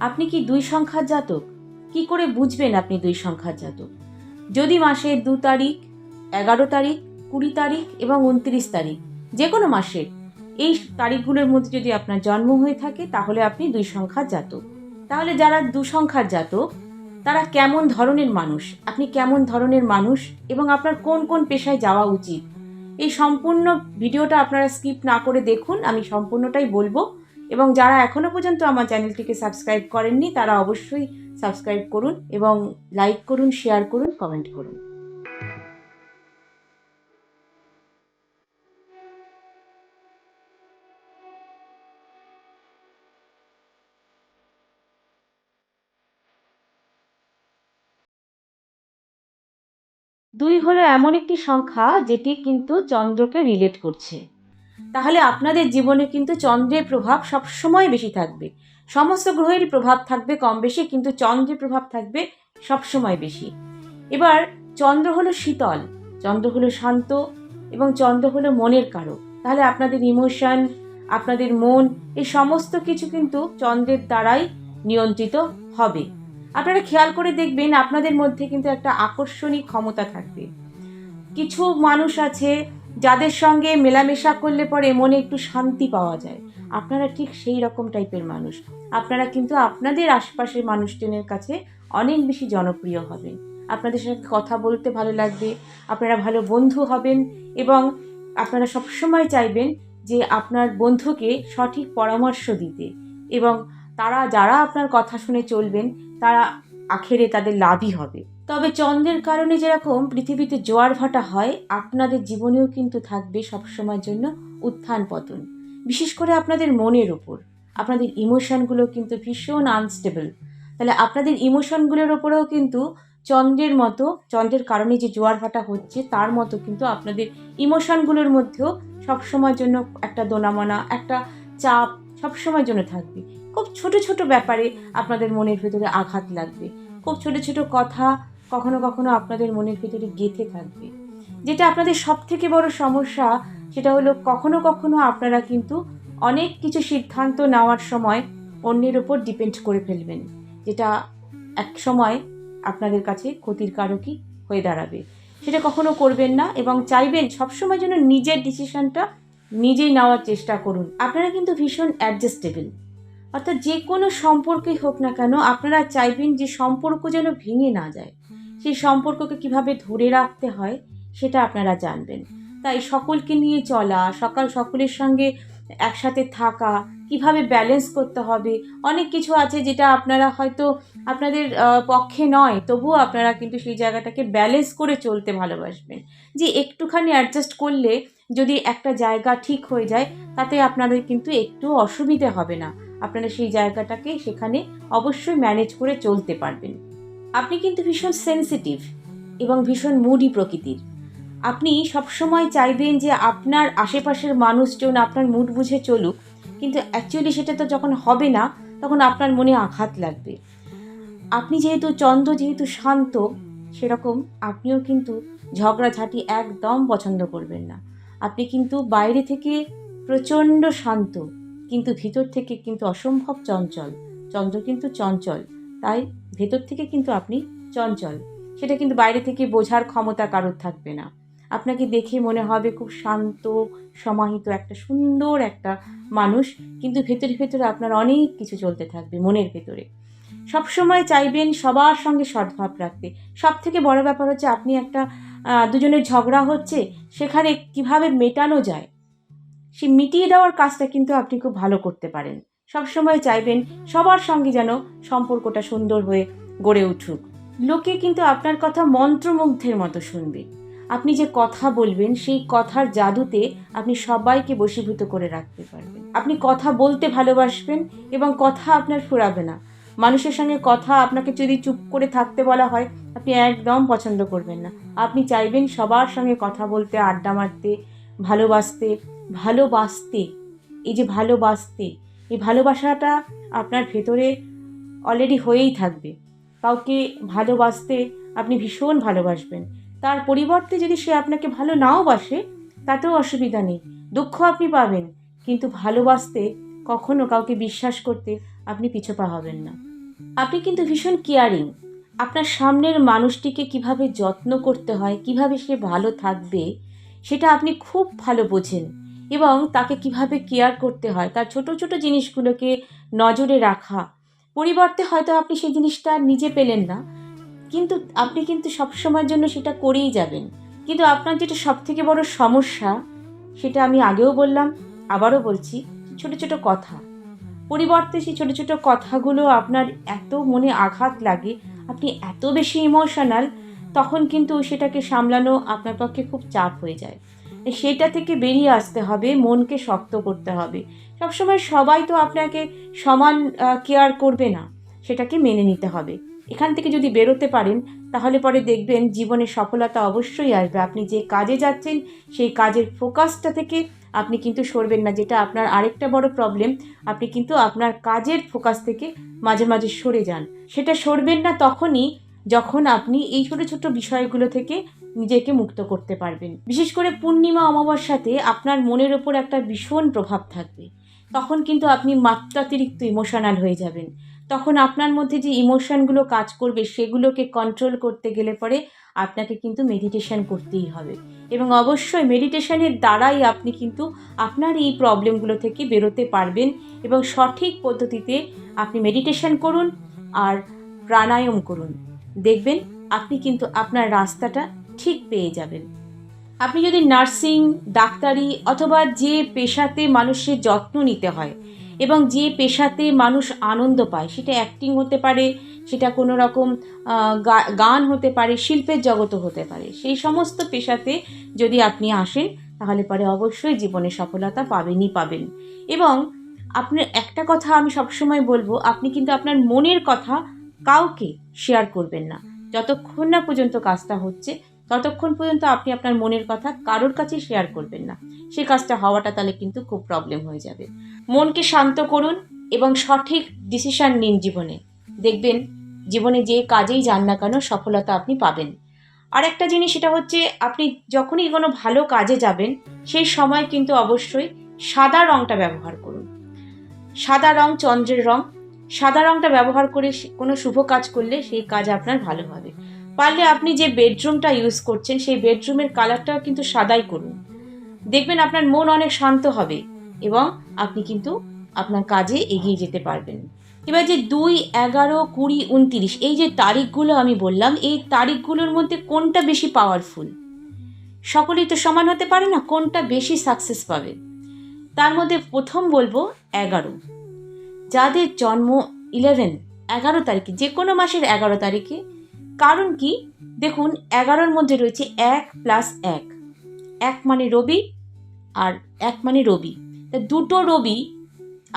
আপনি কি 2 সংখ্যার জাতক? কি করে বুঝবেন আপনি 2 সংখ্যার জাতক? যদি মাসের 2 তারিখ, 11 তারিখ, 20 তারিখ এবং 29 তারিখ, যে কোনো মাসের এই তারিখগুলোর মধ্যে যদি আপনার জন্ম হয়ে থাকে তাহলে আপনি 2 সংখ্যার জাতক। তাহলে যারা 2 সংখ্যার জাতক তারা কেমন ধরনের মানুষ, আপনি কেমন ধরনের মানুষ এবং আপনার কোন কোন পেশায় যাওয়া উচিত, এই সম্পূর্ণ ভিডিওটা আপনারা স্কিপ না করে দেখুন। আমি সম্পূর্ণটাই বলবো এবং যারা এখনও পর্যন্ত আমার চ্যানেলটিকে সাবস্ক্রাইব করেননি তারা অবশ্যই সাবস্ক্রাইব করুন এবং লাইক করুন, শেয়ার করুন, কমেন্ট করুন। দুই হলো এমন একটি সংখ্যা যেটি কিন্তু চন্দ্রকে রিলেট করছে। তাহলে আপনাদের জীবনে কিন্তু চন্দ্রের প্রভাব সবসময় বেশি থাকবে। সমস্ত গ্রহেরই প্রভাব থাকবে কম বেশি, কিন্তু চন্দ্রের প্রভাব থাকবে সবসময় বেশি। এবার চন্দ্র হলো শীতল, চন্দ্র হলো শান্ত এবং চন্দ্র হলো মনের কারক। তাহলে আপনাদের ইমোশন, আপনাদের মন, এই সমস্ত কিছু কিন্তু চন্দ্রের দ্বারাই নিয়ন্ত্রিত হবে। আপনারা খেয়াল করে দেখবেন আপনাদের মধ্যে কিন্তু একটা আকর্ষণীয় ক্ষমতা থাকবে। কিছু মানুষ আছে যাদের সঙ্গে মেলামেশা করলে পরে মনে একটু শান্তি পাওয়া যায়। আপনারা ঠিক সেই রকম টাইপের মানুষ। আপনারা কিন্তু আপনাদের আশপাশের মানুষজনের কাছে অনেক বেশি জনপ্রিয় হবেন। আপনাদের সঙ্গে কথা বলতে ভালো লাগবে, আপনারা ভালো বন্ধু হবেন এবং আপনারা সবসময় চাইবেন যে আপনার বন্ধুকে সঠিক পরামর্শ দিতে এবং যারা আপনার কথা শুনে চলবেন তারা আখেরে তাদের লাভই হবে। তবে চন্দ্রের কারণে যেরকম পৃথিবীতে জোয়ার ভাটা হয়, আপনাদের জীবনেও কিন্তু থাকবে সবসময়ের জন্য উত্থান পতন। বিশেষ করে আপনাদের মনের ওপর আপনাদের ইমোশনগুলো কিন্তু ভীষণ আনস্টেবল। তাহলে আপনাদের ইমোশনগুলোর ওপরেও কিন্তু চন্দ্রের কারণে যে জোয়ার ভাটা হচ্ছে তার মতো কিন্তু আপনাদের ইমোশনগুলোর মধ্যেও সবসময়ের জন্য একটা দোনামনা, একটা চাপ সবসময়ের জন্য থাকবে। খুব ছোট ছোট ব্যাপারে আপনাদের মনের ভেতরে আঘাত লাগবে, খুব ছোট ছোট কথা কখনো কখনো আপনাদের মনের ভিতরে গেঁথে থাকবে। যেটা আপনাদের সব থেকে বড় সমস্যা সেটা হলো কখনো কখনো আপনারা কিন্তু অনেক কিছু সিদ্ধান্ত নেওয়ার সময় অন্যের ওপর ডিপেন্ড করে ফেলবেন, যেটা এক সময় আপনাদের কাছে ক্ষতির কারকই হয়ে দাঁড়াবে। সেটা কখনো করবেন না এবং চাইবেন সবসময় যেন নিজের ডিসিশনটা নিজেই নেওয়ার চেষ্টা করুন। আপনারা কিন্তু ভীষণ অ্যাডজাস্টেবল, অর্থাৎ যে কোনো সম্পর্কই হোক না কেন আপনারা চাইবেন যে সম্পর্ক যেন ভেঙে না যায়, সেই সম্পর্ককে কিভাবে ধরে রাখতে হয় সেটা আপনারা জানবেন। তাই সকলকে নিয়ে চলা, সকলের সঙ্গে একসাথে থাকা, কিভাবে ব্যালেন্স করতে হবে, অনেক কিছু আছে যেটা আপনারা হয়তো আপনাদের পক্ষে নয়, তবুও আপনারা কিন্তু সেই জায়গাটাকে ব্যালেন্স করে চলতে ভালোবাসবেন। যে একটুখানি অ্যাডজাস্ট করলে যদি একটা জায়গা ঠিক হয়ে যায় তাতে আপনাদের কিন্তু একটু অসুবিধে হবে না, আপনারা সেই জায়গাটাকে সেখানে অবশ্যই ম্যানেজ করে চলতে পারবেন। আপনি কিন্তু ভীষণ সেন্সিটিভ এবং ভীষণ মুডি প্রকৃতির। আপনি সবসময় চাইবেন যে আপনার আশেপাশের মানুষজন আপনার মুড বুঝে চলুক, কিন্তু অ্যাকচুয়ালি সেটা তো যখন হবে না তখন আপনার মনে আঘাত লাগবে। আপনি যেহেতু শান্ত, সেরকম আপনিও কিন্তু ঝগড়াঝাটি একদম পছন্দ করবেন না। আপনি কিন্তু বাইরে থেকে প্রচণ্ড শান্ত, কিন্তু ভিতর থেকে কিন্তু অসম্ভব চঞ্চল। চন্দ্র কিন্তু চঞ্চল, তাই ভেতর থেকে কিন্তু আপনি চঞ্চল। সেটা কিন্তু বাইরে থেকে বোঝার ক্ষমতা কারোর থাকবে না। আপনাকে দেখে মনে হবে খুব শান্ত, সমাহিত একটা সুন্দর একটা মানুষ, কিন্তু ভেতরে ভেতরে আপনার অনেক কিছু চলতে থাকবে মনের ভেতরে। সবসময় চাইবেন সবার সঙ্গে সদ্ভাব রাখতে। সবথেকে বড় ব্যাপার হচ্ছে আপনি একটা দুজনের ঝগড়া হচ্ছে, সেখানে কিভাবে মেটানো যায় সেই মিটিয়ে দেওয়ার কাজটা কিন্তু আপনি খুব ভালো করতে পারেন। সবসময় চাইবেন সবার সঙ্গে যেন সম্পর্কটা সুন্দর হয়ে গড়ে উঠুক। লোকে কিন্তু আপনার কথা মন্ত্রমুগ্ধের মতো শুনবে। আপনি যে কথা বলবেন সেই কথার জাদুতে আপনি সবাইকে বশীভূত করে রাখতে পারবেন। আপনি কথা বলতে ভালোবাসবেন এবং কথা আপনার ফুরাবে না। মানুষের সঙ্গে কথা আপনাকে যদি চুপ করে থাকতে বলা হয় আপনি একদম পছন্দ করবেন না। আপনি চাইবেন সবার সঙ্গে কথা বলতে, আড্ডা মারতে, ভালোবাসতে। ভালোবাসতে এই যে ভালোবাসতে, এই ভালোবাসাটা আপনার ভেতরে অলরেডি হয়েই থাকবে। কাউকে ভালোবাসতে আপনি ভীষণ ভালোবাসবেন, তার পরিবর্তে যদি সে আপনাকে ভালো নাও বাসে তাতেও অসুবিধা নেই, দুঃখ আপনি পাবেন, কিন্তু ভালোবাসতে কখনো কাউকে বিশ্বাস করতে আপনি পিছপা হবেন না। আপনি কিন্তু ভীষণ কেয়ারিং। আপনার সামনের মানুষটিকে কিভাবে যত্ন করতে হয়, কিভাবে সে ভালো থাকবে, সেটা আপনি খুব ভালো বোঝেন এবং তাকে কিভাবে কেয়ার করতে হয়, তার ছোট ছোট জিনিসগুলোকে নজরে রাখা। পরিবর্তে হয়তো আপনি সেই জিনিসটা নিজে পেলেন না, কিন্তু আপনি কিন্তু সবসময়ের জন্য সেটা করেই যাবেন। কিন্তু আপনার যেটা সবথেকে বড় সমস্যা, সেটা আমি আগেও বললাম, আবারও বলছি, ছোট ছোট কথা। পরিবর্তে সেই ছোটো ছোটো কথাগুলো আপনার এত মনে আঘাত লাগে, আপনি এত বেশি ইমোশনাল, তখন কিন্তু সেটাকে সামলানো আপনার পক্ষে খুব চাপ হয়ে যায়। সেটা থেকে বেরিয়ে আসতে হবে, মনকে শক্ত করতে হবে। সবসময় সবাই তো আপনাকে সমান কেয়ার করবে না, সেটাকে মেনে নিতে হবে। এখান থেকে যদি বেরোতে পারেন, তাহলে পরে দেখবেন জীবনে সফলতা অবশ্যই আসবে। আপনি যে কাজে যাচ্ছেন সেই কাজের ফোকাসটা থেকে আপনি কিন্তু সরবেন না, যেটা আপনার আরেকটা বড় প্রবলেম। আপনি কিন্তু আপনার কাজের ফোকাস থেকে মাঝে মাঝে সরে যান। সেটা সরবেন না তখনই যখন আপনি এই ছোট ছোট বিষয়গুলো থেকে নিজেকে মুক্ত করতে পারবেন। বিশেষ করে পূর্ণিমা অমাবস্যাতে আপনার মনের ওপর একটা ভীষণ প্রভাব থাকবে। তখন কিন্তু আপনি মাত্রাতিরিক্ত ইমোশনাল হয়ে যাবেন। তখন আপনার মধ্যে যে ইমোশনগুলো কাজ করবে সেগুলোকে কন্ট্রোল করতে গেলে পরে আপনাকে কিন্তু মেডিটেশন করতেই হবে। এবং অবশ্যই মেডিটেশনের দ্বারাই আপনি কিন্তু আপনার এই প্রবলেমগুলো থেকে বেরোতে পারবেন। এবং সঠিক পদ্ধতিতে আপনি মেডিটেশন করুন আর প্রাণায়াম করুন, দেখবেন আপনি কিন্তু আপনার রাস্তাটা ঠিক পেয়ে যাবেন। আপনি যদি নার্সিং, ডাক্তারি অথবা যে পেশাতে মানুষের যত্ন নিতে হয় এবং যে পেশাতে মানুষ আনন্দ পায়, সেটা অ্যাক্টিং হতে পারে, সেটা কোনো রকম গান হতে পারে, শিল্পের জগতও হতে পারে, সেই সমস্ত পেশাতে যদি আপনি আসেন, তাহলে পরে অবশ্যই জীবনে সফলতা পাবেনই পাবেন। এবং আপনার একটা কথা আমি সবসময় বলবো, আপনি কিন্তু আপনার মনের কথা কাউকে শেয়ার করবেন না। যতক্ষণ না পর্যন্ত কাজটা হচ্ছে, ততক্ষণ পর্যন্ত আপনি আপনার মনের কথা কারোর কাছে শেয়ার করবেন না। সেই কাজটা হওয়াটা তাহলে কিন্তু খুব প্রবলেম হয়ে যাবে। মনকে শান্ত করুন এবং সঠিক ডিসিশন নিন জীবনে। দেখবেন জীবনে যে কাজেই যান না কেন, সফলতা আপনি পাবেন। আর একটা জিনিস, সেটা হচ্ছে আপনি যখনই কোনো ভালো কাজে যাবেন, সেই সময় কিন্তু অবশ্যই সাদা রঙটা ব্যবহার করুন। সাদা রং চন্দ্রের রং। সাদা রংটা ব্যবহার করে কোনো শুভ কাজ করলে সেই কাজ আপনার ভালো হবে। পারলে আপনি যে বেডরুমটা ইউজ করছেন, সেই বেডরুমের কালারটাও কিন্তু সাদাই করুন। দেখবেন আপনার মন অনেক শান্ত হবে এবং আপনি কিন্তু আপনার কাজে এগিয়ে যেতে পারবেন। এবার যে 2, 11, 20, 29 এই যে তারিখগুলো আমি বললাম, এই তারিখগুলোর মধ্যে কোনটা বেশি পাওয়ারফুল? সকলেই তো সমান হতে পারে না, কোনটা বেশি সাকসেস পাবে? তার মধ্যে প্রথম বলবো 11। যাদের জন্ম 11 তারিখে, যে কোনো মাসের 11 তারিখে। কারণ কি, দেখুন 11-র মধ্যে রয়েছে 1 + 1। 1 মানে রবি আর 1 মানে রবি। তা দুটো রবি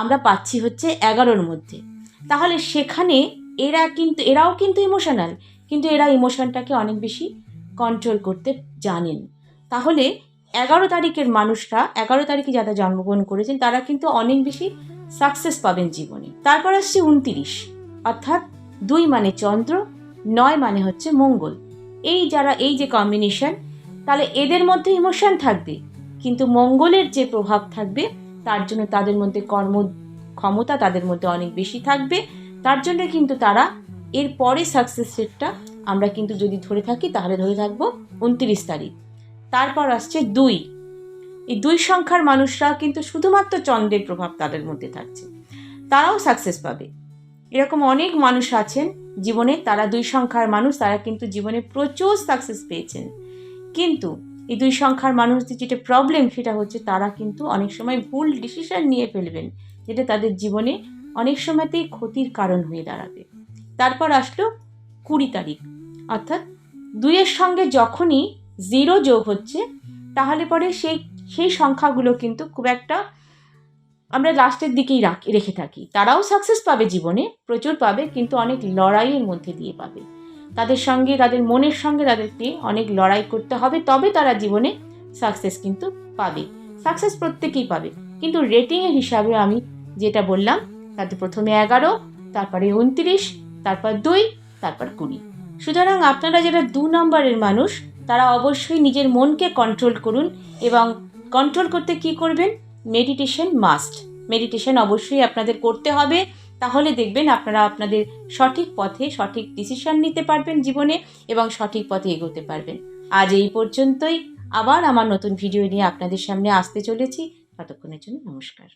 আমরা পাচ্ছি হচ্ছে 11-র মধ্যে। তাহলে সেখানে এরাও কিন্তু ইমোশনাল, কিন্তু এরা ইমোশনটাকে অনেক বেশি কন্ট্রোল করতে জানেন। তাহলে 11 তারিখের মানুষরা, 11 তারিখে যারা জন্মগ্রহণ করেছেন, তারা কিন্তু অনেক বেশি সাকসেস পাবেন জীবনে। তারপর আসছে 29, অর্থাৎ 2 মানে চন্দ্র, 9 মানে হচ্ছে মঙ্গল। এই যে কম্বিনেশন, তাহলে এদের মধ্যে ইমোশন থাকবে, কিন্তু মঙ্গলের যে প্রভাব থাকবে তার জন্য তাদের মধ্যে কর্ম ক্ষমতা তাদের মধ্যে অনেক বেশি থাকবে। তার জন্য কিন্তু তারা এর পরে সাকসেস রেটটা আমরা কিন্তু যদি ধরে থাকি, তাহলে ধরে থাকবো 29 তারিখ। তারপর আসছে 2। এই 2 সংখ্যার মানুষরা কিন্তু শুধুমাত্র চন্দ্রের প্রভাব তাদের মধ্যে থাকছে, তারাও সাকসেস পাবে। এরকম অনেক মানুষ আছেন জীবনে, তারা 2 সংখ্যার মানুষ, তারা কিন্তু জীবনে প্রচুর সাকসেস পেয়েছেন। কিন্তু এই 2 সংখ্যার মানুষদের যেটা প্রবলেম, সেটা হচ্ছে তারা কিন্তু অনেক সময় ভুল ডিসিশন নিয়ে ফেলবেন, যেটা তাদের জীবনে অনেক সময়তেই ক্ষতির কারণ হয়ে দাঁড়াবে। তারপর আসলো 20 তারিখ, অর্থাৎ 2-এর সঙ্গে যখনই 0 যোগ হচ্ছে, তাহলে পরে সেই সংখ্যাগুলো কিন্তু খুব একটা আমরা লাস্টের দিকেই রেখে থাকি। তারাও সাকসেস পাবে জীবনে, প্রচুর পাবে, কিন্তু অনেক লড়াইয়ের মধ্যে দিয়ে পাবে। তাদের সঙ্গে, তাদের মনের সঙ্গে তাদেরকে অনেক লড়াই করতে হবে, তবে তারা জীবনে সাকসেস কিন্তু পাবে। সাকসেস প্রত্যেকেই পাবে, কিন্তু রেটিংয়ের হিসাবে আমি যেটা বললাম, তাতে প্রথমে 11, তারপরে 29, তারপর 2, তারপর 20। সুতরাং আপনারা যারা 2 নম্বরের মানুষ, তারা অবশ্যই নিজের মনকে কন্ট্রোল করুন। এবং কন্ট্রোল করতে কি করবেন? Meditation must. মেডিটেশন অবশ্যই আপনাদের করতে হবে, তাহলে দেখবেন আপনারা আপনাদের সঠিক পথে সঠিক ডিসিশন নিতে পারবেন জীবনে এবং সঠিক পথে এগোতে পারবেন। আজ এই পর্যন্তই। আবার আমার নতুন ভিডিও নিয়ে আপনাদের সামনে আসতে চলেছি। ততক্ষণের জন্য নমস্কার।